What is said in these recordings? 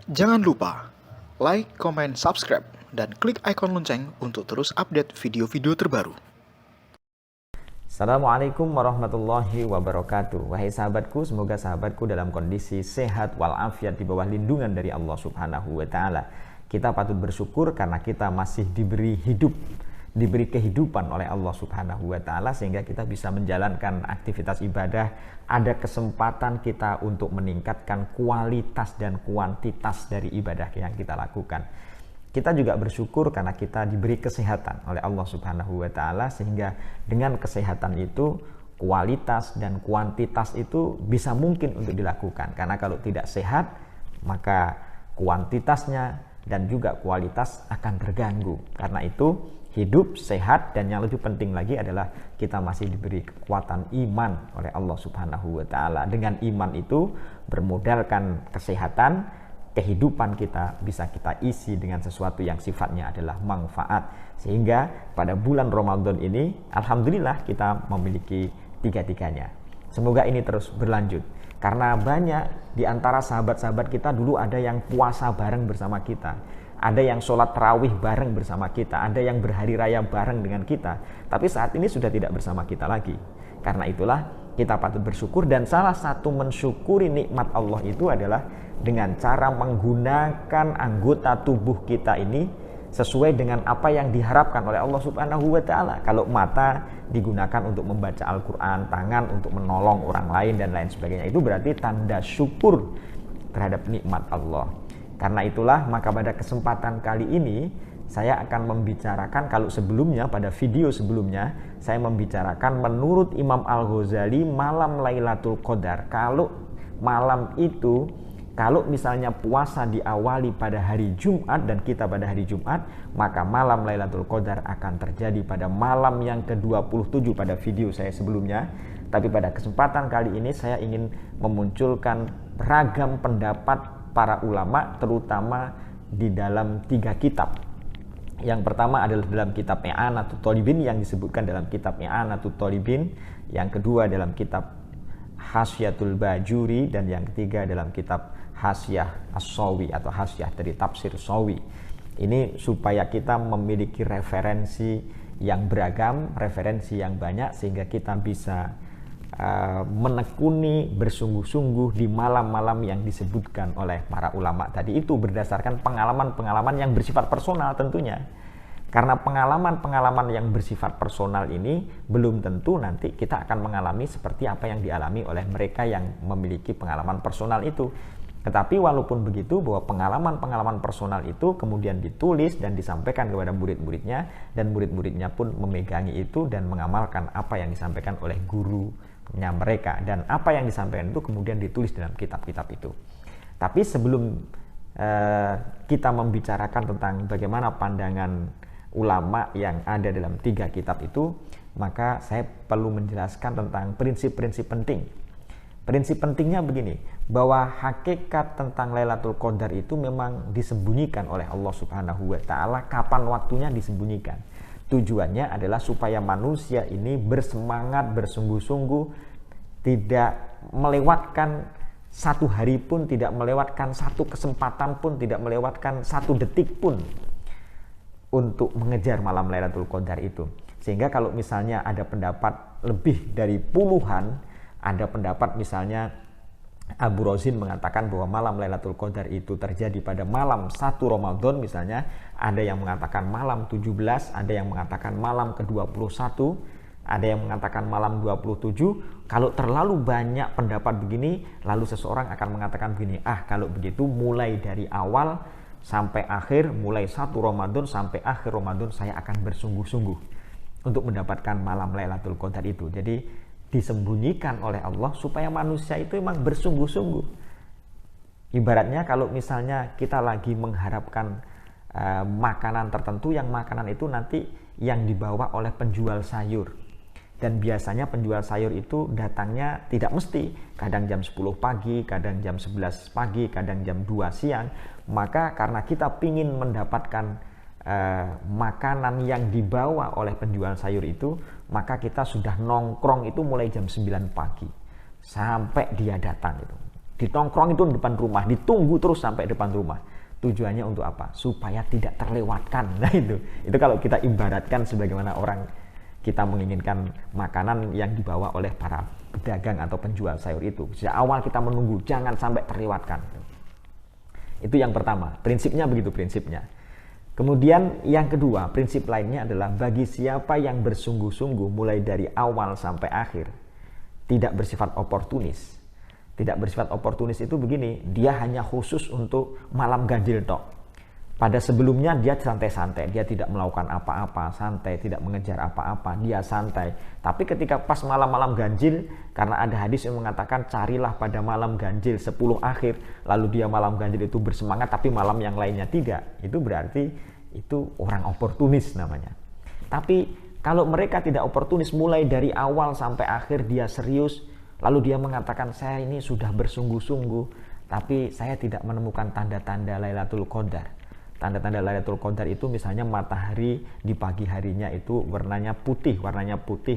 Jangan lupa like, comment, subscribe, dan klik ikon lonceng untuk terus update video-video terbaru. Assalamualaikum warahmatullahi wabarakatuh. Wahai sahabatku, semoga sahabatku dalam kondisi sehat walafiat di bawah lindungan dari Allah Subhanahu wa taala. Kita patut bersyukur karena kita masih diberi hidup, diberi kehidupan oleh Allah Subhanahu wa taala sehingga kita bisa menjalankan aktivitas ibadah. Ada kesempatan kita untuk meningkatkan kualitas dan kuantitas dari ibadah yang kita lakukan. Kita juga bersyukur karena kita diberi kesehatan oleh Allah Subhanahu wa taala sehingga dengan kesehatan itu kualitas dan kuantitas itu bisa mungkin untuk dilakukan. Karena kalau tidak sehat, maka kuantitasnya dan juga kualitas akan terganggu. Karena itu hidup sehat dan yang lebih penting lagi adalah kita masih diberi kekuatan iman oleh Allah Subhanahu wa taala. Dengan iman itu bermodalkan kesehatan, kehidupan kita bisa kita isi dengan sesuatu yang sifatnya adalah manfaat, sehingga pada bulan Ramadan ini alhamdulillah kita memiliki tiga-tiganya. Semoga ini terus berlanjut karena banyak di antara sahabat-sahabat kita dulu ada yang puasa bareng bersama kita, ada yang sholat tarawih bareng bersama kita, ada yang berhari raya bareng dengan kita, tapi saat ini sudah tidak bersama kita lagi. Karena itulah kita patut bersyukur, dan salah satu mensyukuri nikmat Allah itu adalah dengan cara menggunakan anggota tubuh kita ini sesuai dengan apa yang diharapkan oleh Allah Subhanahu wa taala. Kalau mata digunakan untuk membaca Al-Qur'an, tangan untuk menolong orang lain dan lain sebagainya, itu berarti tanda syukur terhadap nikmat Allah. Karena itulah maka pada kesempatan kali ini saya akan membicarakan, kalau sebelumnya pada video sebelumnya saya membicarakan menurut Imam Al-Ghazali malam Lailatul Qadar. Kalau malam itu, kalau misalnya puasa diawali pada hari Jumat dan kita pada hari Jumat, maka malam Lailatul Qadar akan terjadi pada malam yang ke-27 pada video saya sebelumnya. Tapi pada kesempatan kali ini saya ingin memunculkan ragam pendapat para ulama, terutama di dalam 3 kitab. Yang pertama adalah dalam kitab I'anatul Talibin yang disebutkan dalam kitab I'anatul Talibin, yang kedua dalam kitab Hasyiatul Bajuri, dan yang ketiga dalam kitab Hasyah As-Sawi atau Hasyah dari Tafsir Sawi. Ini supaya kita memiliki referensi yang beragam, referensi yang banyak, sehingga kita bisa menekuni bersungguh-sungguh di malam-malam yang disebutkan oleh para ulama tadi itu berdasarkan pengalaman-pengalaman yang bersifat personal tentunya. Karena pengalaman-pengalaman yang bersifat personal ini belum tentu nanti kita akan mengalami seperti apa yang dialami oleh mereka yang memiliki pengalaman personal itu. Tetapi walaupun begitu, bahwa pengalaman-pengalaman personal itu kemudian ditulis dan disampaikan kepada murid-muridnya, dan murid-muridnya pun memegangi itu dan mengamalkan apa yang disampaikan oleh gurunya mereka, dan apa yang disampaikan itu kemudian ditulis dalam kitab-kitab itu. Tapi sebelum kita membicarakan tentang bagaimana pandangan ulama yang ada dalam 3 kitab itu, maka saya perlu menjelaskan tentang prinsip-prinsip penting. Prinsip pentingnya begini, bahwa hakikat tentang Lailatul Qadar itu memang disembunyikan oleh Allah Subhanahu wa taala. Kapan waktunya disembunyikan? Tujuannya adalah supaya manusia ini bersemangat, bersungguh-sungguh, tidak melewatkan satu hari pun, tidak melewatkan satu kesempatan pun, tidak melewatkan satu detik pun untuk mengejar malam Lailatul Qadar itu. Sehingga kalau misalnya ada pendapat lebih dari puluhan, ada pendapat misalnya Abu Rozin mengatakan bahwa malam Lailatul Qadar itu terjadi pada malam 1 Ramadan misalnya, ada yang mengatakan malam 17, ada yang mengatakan malam ke-21, ada yang mengatakan malam 27. Kalau terlalu banyak pendapat begini, lalu seseorang akan mengatakan begini, kalau begitu mulai dari awal sampai akhir, mulai 1 Ramadan sampai akhir Ramadan saya akan bersungguh-sungguh untuk mendapatkan malam Lailatul Qadar itu. Jadi disembunyikan oleh Allah supaya manusia itu memang bersungguh-sungguh. Ibaratnya kalau misalnya kita lagi mengharapkan makanan tertentu, yang makanan itu nanti yang dibawa oleh penjual sayur. Dan biasanya penjual sayur itu datangnya tidak mesti, kadang jam 10 pagi, kadang jam 11 pagi, kadang jam 2 siang. Maka karena kita ingin mendapatkan makanan yang dibawa oleh penjual sayur itu, maka kita sudah nongkrong itu mulai jam 9 pagi sampai dia datang itu. Ditongkrong itu di depan rumah, ditunggu terus sampai depan rumah. Tujuannya untuk apa? Supaya tidak terlewatkan. Nah itu kalau kita ibaratkan sebagaimana orang kita menginginkan makanan yang dibawa oleh para pedagang atau penjual sayur itu. Sejak awal kita menunggu, jangan sampai terlewatkan. Itu yang pertama, prinsipnya begitu prinsipnya. Kemudian yang kedua, prinsip lainnya adalah bagi siapa yang bersungguh-sungguh mulai dari awal sampai akhir, tidak bersifat oportunis. Tidak bersifat oportunis itu begini, dia hanya khusus untuk malam ganjil tok. Pada sebelumnya dia santai-santai, dia tidak melakukan apa-apa, santai, tidak mengejar apa-apa, dia santai. Tapi ketika pas malam-malam ganjil, karena ada hadis yang mengatakan carilah pada malam ganjil 10 akhir, lalu dia malam ganjil itu bersemangat, tapi malam yang lainnya tidak. Itu berarti itu orang oportunis namanya. Tapi kalau mereka tidak oportunis, mulai dari awal sampai akhir dia serius, lalu dia mengatakan saya ini sudah bersungguh-sungguh, tapi saya tidak menemukan tanda-tanda Lailatul Qadar. Tanda-tanda Lailatul Qadar itu misalnya matahari di pagi harinya itu warnanya putih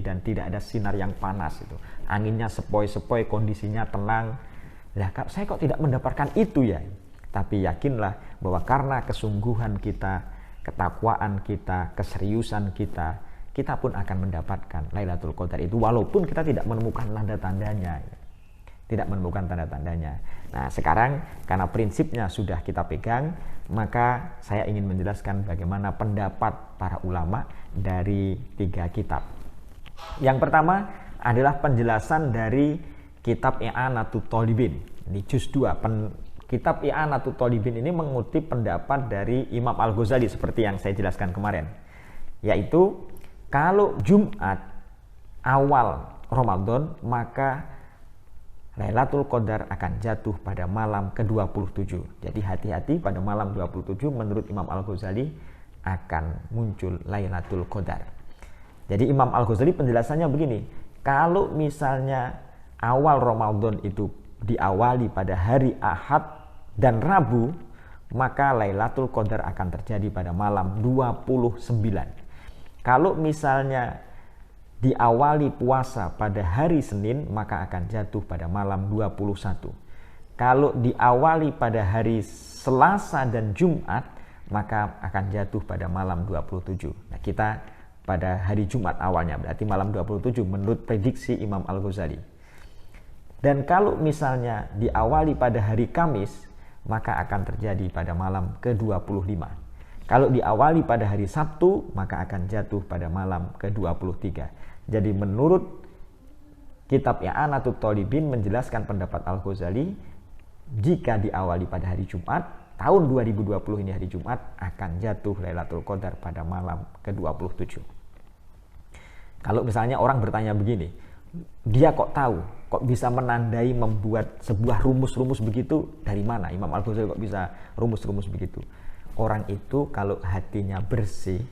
dan tidak ada sinar yang panas itu. Anginnya sepoi-sepoi, kondisinya tenang. Lah, saya kok tidak mendapatkan itu ya? Tapi yakinlah bahwa karena kesungguhan kita, ketakwaan kita, keseriusan kita, kita pun akan mendapatkan Lailatul Qadar itu walaupun kita tidak menemukan tanda-tandanya. Tidak menemukan tanda-tandanya. Nah, sekarang karena prinsipnya sudah kita pegang, maka saya ingin menjelaskan bagaimana pendapat para ulama dari 3 kitab. Yang pertama adalah penjelasan dari kitab I'anatul Talibin. Di juz 2, kitab I'anatul Talibin ini mengutip pendapat dari Imam Al-Ghazali seperti yang saya jelaskan kemarin. Yaitu kalau Jumat awal Ramadan, maka Lailatul Qadar akan jatuh pada malam ke-27. Jadi hati-hati, pada malam 27 menurut Imam Al-Ghazali akan muncul Lailatul Qadar. Jadi Imam Al-Ghazali penjelasannya begini, kalau misalnya awal Ramadan itu diawali pada hari Ahad dan Rabu, maka Lailatul Qadar akan terjadi pada malam 29. Kalau misalnya diawali puasa pada hari Senin, maka akan jatuh pada malam 21. Kalau diawali pada hari Selasa dan Jumat, maka akan jatuh pada malam 27. Nah, kita pada hari Jumat awalnya, berarti malam 27 menurut prediksi Imam Al-Ghazali. Dan kalau misalnya diawali pada hari Kamis, maka akan terjadi pada malam ke-25. Kalau diawali pada hari Sabtu, maka akan jatuh pada malam ke-23. Jadi menurut kitab I'anatul Talibin menjelaskan pendapat Al-Ghazali, jika diawali pada hari Jumat, tahun 2020 ini hari Jumat, akan jatuh Lailatul Qadar pada malam ke-27. Kalau misalnya orang bertanya begini, dia kok tahu, kok bisa menandai membuat sebuah rumus-rumus begitu, dari mana Imam Al-Ghazali kok bisa rumus-rumus begitu? Orang itu kalau hatinya bersih,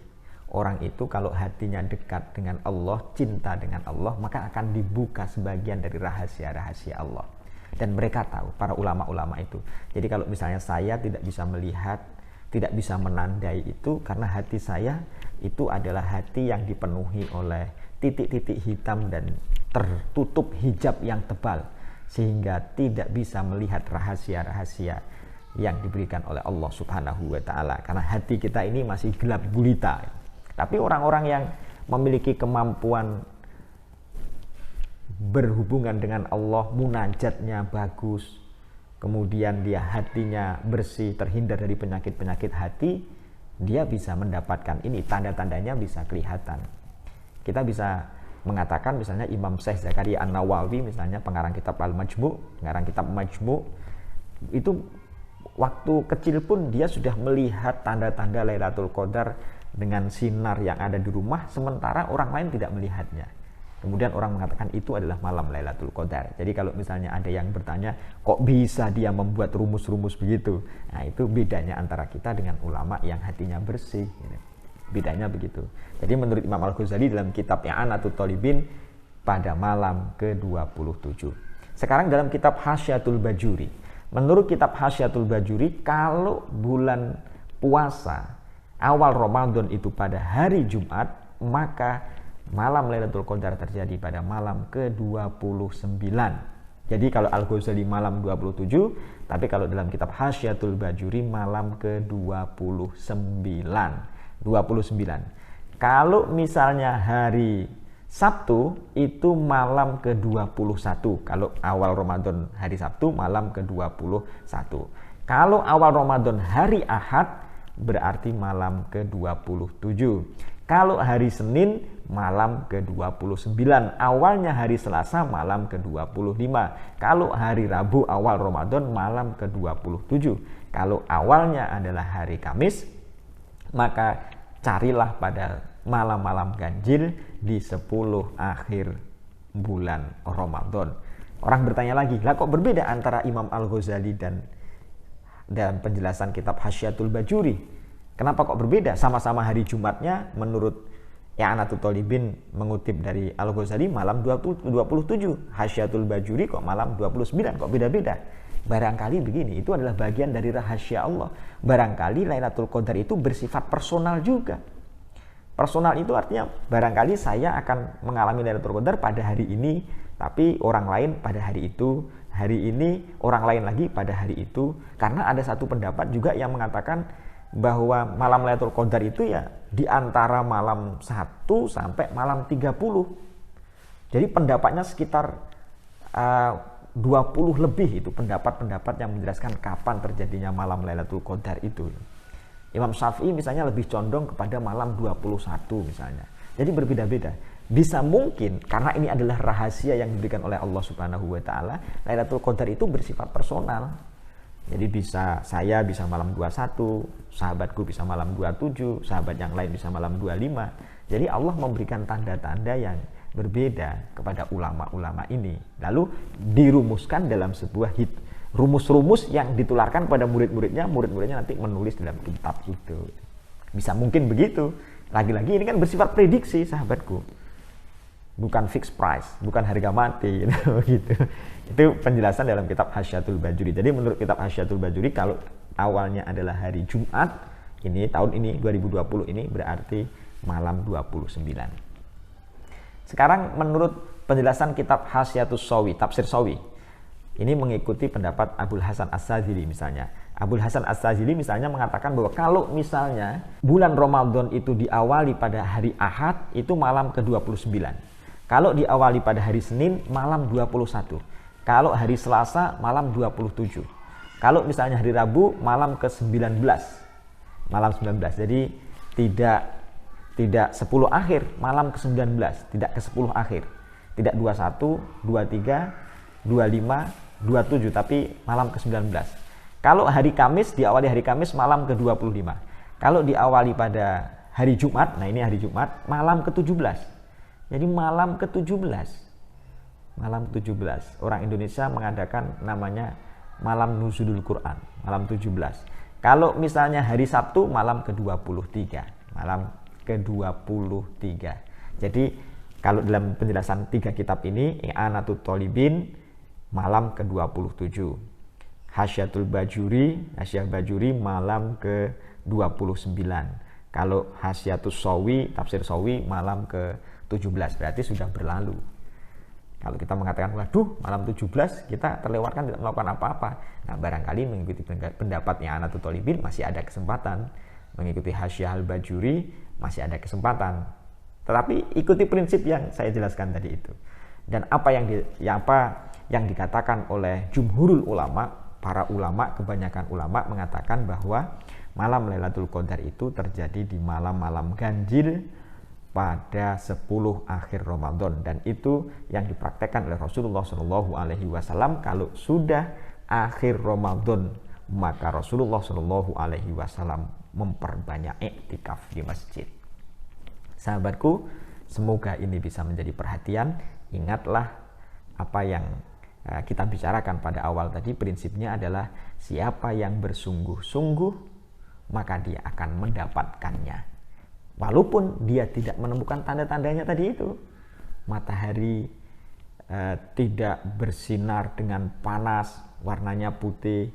orang itu kalau hatinya dekat dengan Allah, cinta dengan Allah, maka akan dibuka sebagian dari rahasia-rahasia Allah. Dan mereka tahu, para ulama-ulama itu. Jadi kalau misalnya saya tidak bisa melihat, tidak bisa menandai itu, karena hati saya itu adalah hati yang dipenuhi oleh titik-titik hitam dan tertutup hijab yang tebal, sehingga tidak bisa melihat rahasia-rahasia yang diberikan oleh Allah Subhanahu wa Ta'ala. Karena hati kita ini masih gelap gulita. Tapi orang-orang yang memiliki kemampuan berhubungan dengan Allah, munajatnya bagus, kemudian dia hatinya bersih, terhindar dari penyakit-penyakit hati, dia bisa mendapatkan ini, tanda-tandanya bisa kelihatan. Kita bisa mengatakan misalnya Imam Syekh Zakaria An-Nawawi, misalnya pengarang kitab Al-Majmu', pengarang kitab Majmu', itu waktu kecil pun dia sudah melihat tanda-tanda Lailatul Qadar dengan sinar yang ada di rumah, sementara orang lain tidak melihatnya. Kemudian orang mengatakan itu adalah malam Lailatul Qadar. Jadi kalau misalnya ada yang bertanya, kok bisa dia membuat rumus-rumus begitu? Nah, itu bedanya antara kita dengan ulama yang hatinya bersih. Bedanya begitu. Jadi menurut Imam Al-Ghazali dalam kitab I'anatul Talibin pada malam ke-27. Sekarang dalam kitab Hasyatul Bajuri. Menurut kitab Hasyatul Bajuri, kalau bulan puasa awal Ramadan itu pada hari Jumat, maka malam Lailatul Qadar terjadi pada malam ke-29. Jadi kalau Al-Ghazali malam 27, tapi kalau dalam kitab Hasyiatul Bajuri malam ke-29. 29. Kalau misalnya hari Sabtu itu malam ke-21. Kalau awal Ramadan hari Sabtu malam ke-21. Kalau awal Ramadan hari Ahad berarti malam ke-27. Kalau hari Senin malam ke-29. Awalnya hari Selasa malam ke-25. Kalau hari Rabu awal Ramadan malam ke-27. Kalau awalnya adalah hari Kamis, maka carilah pada malam-malam ganjil di 10 akhir bulan Ramadan. Orang bertanya lagi, lah kok berbeda antara Imam Al-Ghazali dan penjelasan kitab Hasyiatul Bajuri? Kenapa kok berbeda? Sama-sama hari Jumatnya menurut I'anatul Talibin mengutip dari Al-Ghazali malam 27, Hasyiatul Bajuri kok malam 29, kok beda-beda? Barangkali begini, itu adalah bagian dari rahasia Allah. Barangkali Lailatul Qadar itu bersifat personal juga. Personal itu artinya barangkali saya akan mengalami Lailatul Qadar pada hari ini, tapi orang lain pada hari itu, hari ini orang lain lagi pada hari itu. Karena ada satu pendapat juga yang mengatakan bahwa malam Lailatul Qadar itu ya di antara malam 1 sampai malam 30. Jadi pendapatnya sekitar 20 lebih itu pendapat-pendapat yang menjelaskan kapan terjadinya malam Lailatul Qadar itu. Imam Syafi'i misalnya lebih condong kepada malam 21 misalnya. Jadi berbeda-beda. Bisa mungkin karena ini adalah rahasia yang diberikan oleh Allah Subhanahu wa taala, Lailatul Qadar itu bersifat personal. Jadi saya bisa malam 21, sahabatku bisa malam 27, sahabat yang lain bisa malam 25. Jadi Allah memberikan tanda-tanda yang berbeda kepada ulama-ulama ini. Lalu dirumuskan dalam sebuah rumus-rumus yang ditularkan pada murid-muridnya nanti menulis dalam kitab itu. Bisa mungkin begitu. Lagi-lagi ini kan bersifat prediksi, sahabatku. Bukan fixed price, bukan harga mati gitu. Itu penjelasan dalam kitab Hasyiatul Bajuri. Jadi menurut kitab Hasyiatul Bajuri kalau awalnya adalah hari Jumat, ini tahun ini 2020 ini berarti malam 29. Sekarang menurut penjelasan kitab Hasyiatus Shawi, tafsir Shawi, ini mengikuti pendapat Abul Hasan As-Sadzili misalnya. Abul Hasan As-Sadzili misalnya mengatakan bahwa kalau misalnya bulan Ramadan itu diawali pada hari Ahad, itu malam ke-29. Kalau diawali pada hari Senin, malam 21. Kalau hari Selasa, malam 27. Kalau misalnya hari Rabu, malam ke-19. Malam 19. Jadi tidak 10 akhir, malam ke-19. Tidak ke 10 akhir. Tidak 21, 23, 25, 27, tapi malam ke-19. Kalau hari Kamis, diawali hari Kamis, malam ke-25. Kalau diawali pada hari Jumat, nah ini hari Jumat, malam ke-17. Jadi malam ke-17. Malam ke-17. Orang Indonesia mengadakan namanya malam Nuzulul Quran, malam 17. Kalau misalnya hari Sabtu, malam ke-23. Malam ke-23. Jadi kalau dalam penjelasan 3 kitab ini, I'anatul Talibin malam ke-27. Hasyiatul Bajuri malam ke-29. Kalau Hasyiatus Shawi, tafsir Shawi malam ke-17, berarti sudah berlalu. Kalau kita mengatakan, waduh malam 17 kita terlewatkan tidak melakukan apa-apa. Nah barangkali mengikuti pendapat I'anatul Talibin masih ada kesempatan. Mengikuti Hasyiatul Bajuri masih ada kesempatan. Tetapi ikuti prinsip yang saya jelaskan tadi itu. Dan apa yang dikatakan oleh jumhurul ulama, para ulama, kebanyakan ulama mengatakan bahwa malam Lailatul Qadar itu terjadi di malam-malam ganjil pada 10 akhir Ramadan, dan itu yang dipraktekkan oleh Rasulullah Shallallahu Alaihi Wasallam. Kalau sudah akhir Ramadan, maka Rasulullah Shallallahu Alaihi Wasallam memperbanyak iktikaf di masjid. Sahabatku, semoga ini bisa menjadi perhatian. Ingatlah apa yang kita bicarakan pada awal tadi. Prinsipnya adalah siapa yang bersungguh-sungguh, maka dia akan mendapatkannya. Walaupun dia tidak menemukan tanda-tandanya tadi itu. Matahari tidak bersinar dengan panas, warnanya putih,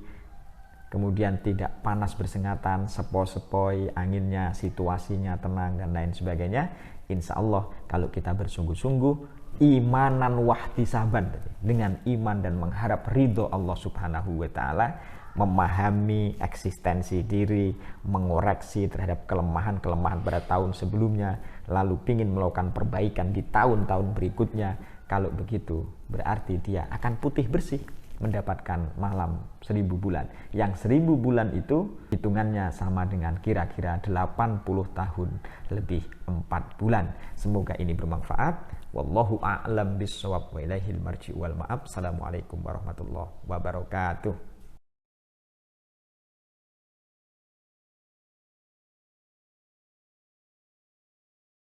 kemudian tidak panas bersengatan, sepoi-sepoi, anginnya, situasinya tenang, dan lain sebagainya. Insya Allah kalau kita bersungguh-sungguh, imanan wahtisaban, dengan iman dan mengharap ridho Allah Subhanahu wa Ta'ala, memahami eksistensi diri, mengoreksi terhadap kelemahan-kelemahan pada tahun sebelumnya, lalu ingin melakukan perbaikan di tahun-tahun berikutnya. Kalau begitu berarti dia akan putih bersih, mendapatkan malam 1000 bulan. Yang 1000 bulan itu hitungannya sama dengan kira-kira 80 tahun lebih 4 bulan. Semoga ini bermanfaat. Wallahu a'lam bishawab wa ilaihil marji wal ma'ab. Assalamualaikum warahmatullahi wabarakatuh.